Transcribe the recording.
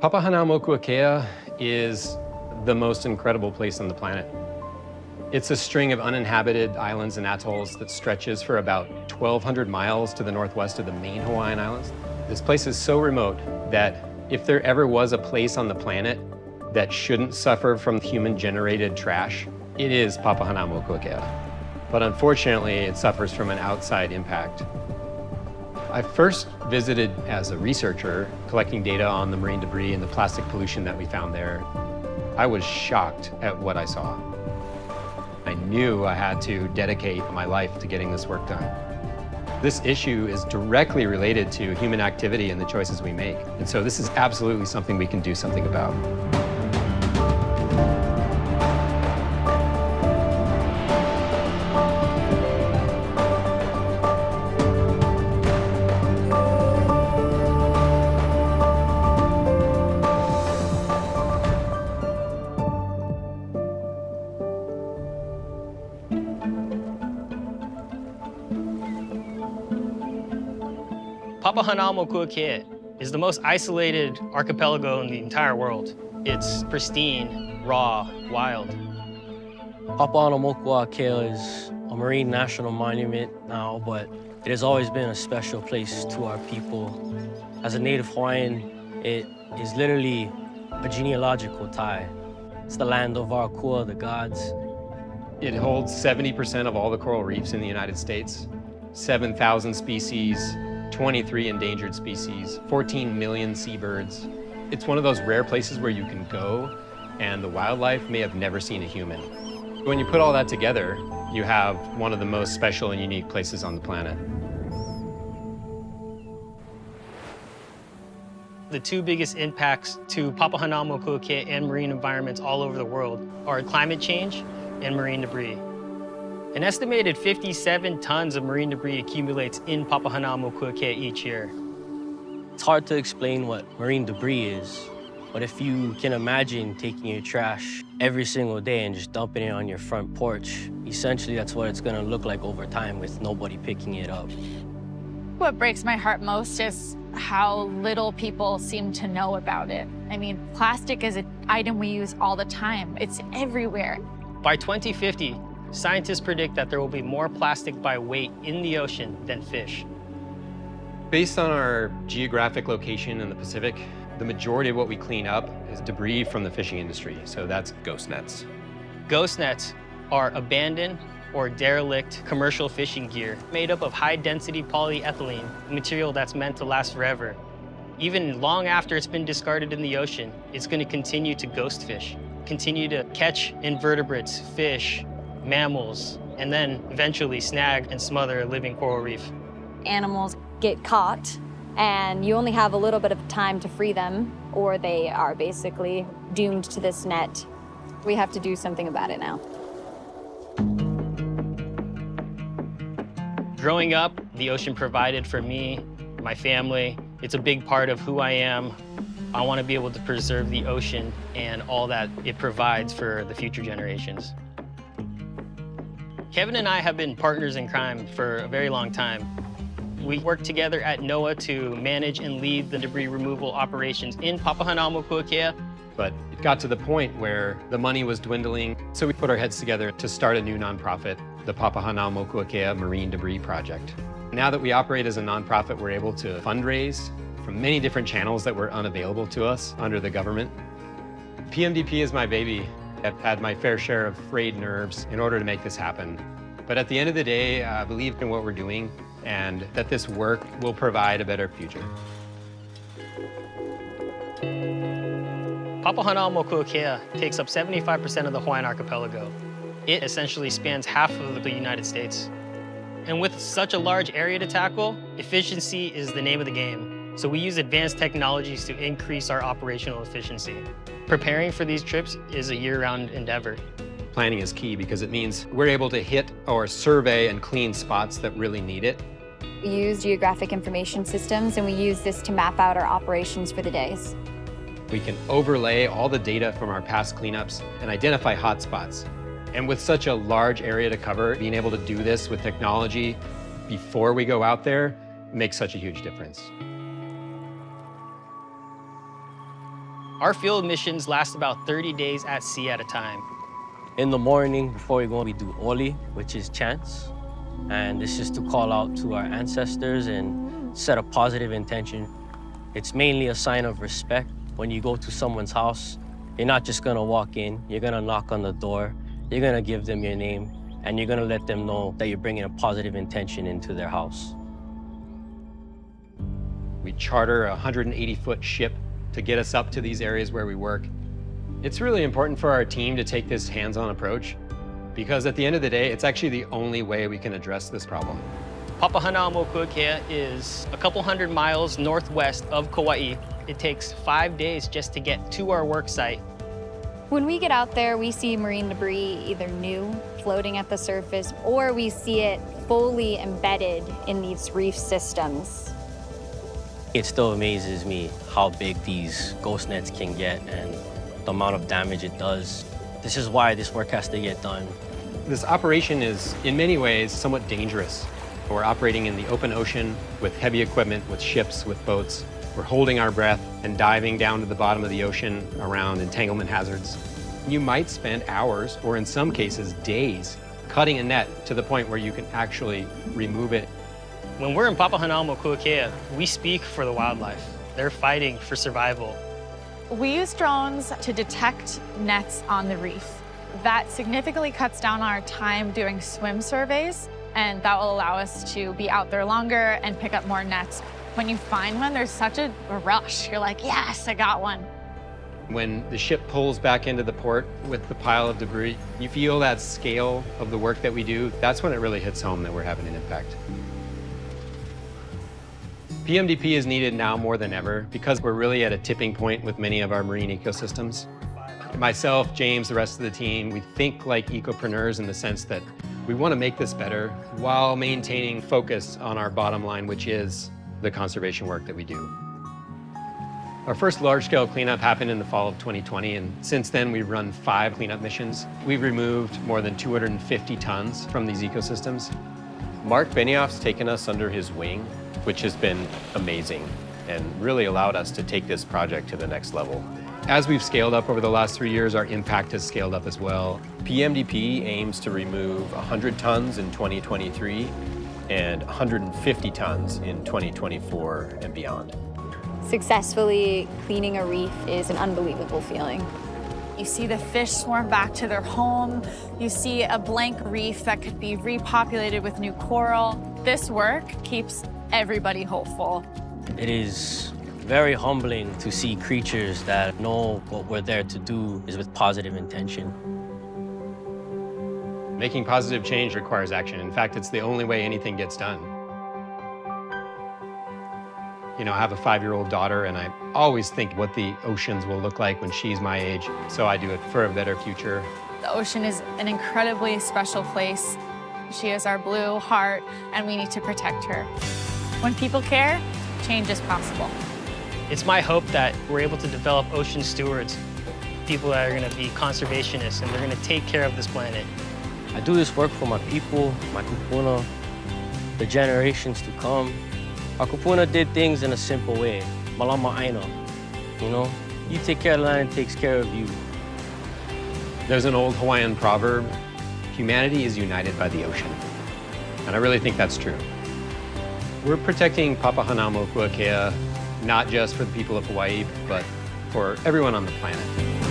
Papahanaumokuakea is the most incredible place on the planet. It's a string of uninhabited islands and atolls that stretches for about 1,200 miles to the northwest of the main Hawaiian Islands. This place is so remote that if there ever was a place on the planet that shouldn't suffer from human-generated trash, it is Papahanaumokuakea. But unfortunately, it suffers from an outside impact. I first visited as a researcher, collecting data on the marine debris and the plastic pollution that we found there. I was shocked at what I saw. I knew I had to dedicate my life to getting this work done. This issue is directly related to human activity and the choices we make. And so this is absolutely something we can do something about. Papahanaumokuakea is the most isolated archipelago in the entire world. It's pristine, raw, wild. Papahanaumokuakea is a marine national monument now, but it has always been a special place to our people. As a native Hawaiian, it is literally a genealogical tie. It's the land of our kua, the gods. It holds 70% of all the coral reefs in the United States, 7,000 species, 23 endangered species, 14 million seabirds. It's one of those rare places where you can go and the wildlife may have never seen a human. When you put all that together, you have one of the most special and unique places on the planet. The two biggest impacts to Papahanaumokuakea and marine environments all over the world are climate change and marine debris. An estimated 57 tons of marine debris accumulates in Papahanaumokuakea each year. It's hard to explain what marine debris is, but if you can imagine taking your trash every single day and just dumping it on your front porch, essentially that's what it's gonna look like over time with nobody picking it up. What breaks my heart most is how little people seem to know about it. I mean, plastic is an item we use all the time. It's everywhere. By 2050, scientists predict that there will be more plastic by weight in the ocean than fish. Based on our geographic location in the Pacific, the majority of what we clean up is debris from the fishing industry, so that's ghost nets. Ghost nets are abandoned or derelict commercial fishing gear made up of high-density polyethylene, material that's meant to last forever. Even long after it's been discarded in the ocean, it's going to continue to ghost fish, continue to catch invertebrates, fish, mammals, and then eventually snag and smother a living coral reef. Animals get caught, and you only have a little bit of time to free them, or they are basically doomed to this net. We have to do something about it now. Growing up, the ocean provided for me, my family. It's a big part of who I am. I want to be able to preserve the ocean and all that it provides for the future generations. Kevin and I have been partners in crime for a very long time. We work together at NOAA to manage and lead the debris removal operations in Papahanaumokuakea. But it got to the point where the money was dwindling, so we put our heads together to start a new nonprofit, the Papahanaumokuakea Marine Debris Project. Now that we operate as a nonprofit, we're able to fundraise from many different channels that were unavailable to us under the government. PMDP is my baby. I've had my fair share of frayed nerves in order to make this happen. But at the end of the day, I believe in what we're doing and that this work will provide a better future. Papahanaumokuakea takes up 75% of the Hawaiian archipelago. It essentially spans half of the United States. And with such a large area to tackle, efficiency is the name of the game. So we use advanced technologies to increase our operational efficiency. Preparing for these trips is a year-round endeavor. Planning is key because it means we're able to hit or survey and clean spots that really need it. We use geographic information systems, and we use this to map out our operations for the days. We can overlay all the data from our past cleanups and identify hot spots. And with such a large area to cover, being able to do this with technology before we go out there makes such a huge difference. Our field missions last about 30 days at sea at a time. In the morning, before we go, we do Oli, which is chants. And this is to call out to our ancestors and set a positive intention. It's mainly a sign of respect. When you go to someone's house, you're not just gonna walk in, you're gonna knock on the door, you're gonna give them your name, and you're gonna let them know that you're bringing a positive intention into their house. We charter a 180-foot ship to get us up to these areas where we work. It's really important for our team to take this hands-on approach because at the end of the day, it's actually the only way we can address this problem. Papahanaumokuakea is a couple hundred miles northwest of Kauai. It takes 5 days just to get to our work site. When we get out there, we see marine debris either new, floating at the surface, or we see it fully embedded in these reef systems. It still amazes me how big these ghost nets can get and the amount of damage it does. This is why this work has to get done. This operation is, in many ways, somewhat dangerous. We're operating in the open ocean with heavy equipment, with ships, with boats. We're holding our breath and diving down to the bottom of the ocean around entanglement hazards. You might spend hours, or in some cases, days, cutting a net to the point where you can actually remove it. When we're in Papahanaumokuakea, we speak for the wildlife. They're fighting for survival. We use drones to detect nets on the reef. That significantly cuts down our time doing swim surveys, and that will allow us to be out there longer and pick up more nets. When you find one, there's such a rush. You're like, yes, I got one. When the ship pulls back into the port with the pile of debris, you feel that scale of the work that we do. That's when it really hits home that we're having an impact. PMDP is needed now more than ever because we're really at a tipping point with many of our marine ecosystems. Myself, James, the rest of the team, we think like ecopreneurs in the sense that we want to make this better while maintaining focus on our bottom line, which is the conservation work that we do. Our first large-scale cleanup happened in the fall of 2020, and since then we've run 5 cleanup missions. We've removed more than 250 tons from these ecosystems. Mark Benioff's taken us under his wing, which has been amazing and really allowed us to take this project to the next level. As we've scaled up over the last 3 years, our impact has scaled up as well. PMDP aims to remove 100 tons in 2023 and 150 tons in 2024 and beyond. Successfully cleaning a reef is an unbelievable feeling. You see the fish swarm back to their home. You see a blank reef that could be repopulated with new coral. This work keeps everybody hopeful. It is very humbling to see creatures that know what we're there to do is with positive intention. Making positive change requires action. In fact, it's the only way anything gets done. You know, I have a 5-year-old daughter, and I always think what the oceans will look like when she's my age, so I do it for a better future. The ocean is an incredibly special place. She is our blue heart, and we need to protect her. When people care, change is possible. It's my hope that we're able to develop ocean stewards, people that are going to be conservationists, and they're going to take care of this planet. I do this work for my people, my kupuna, the generations to come. Our kupuna did things in a simple way. Malama aina, you know? You take care of the land, it takes care of you. There's an old Hawaiian proverb, humanity is united by the ocean. And I really think that's true. We're protecting Papahanaumokuakea, not just for the people of Hawaii, but for everyone on the planet.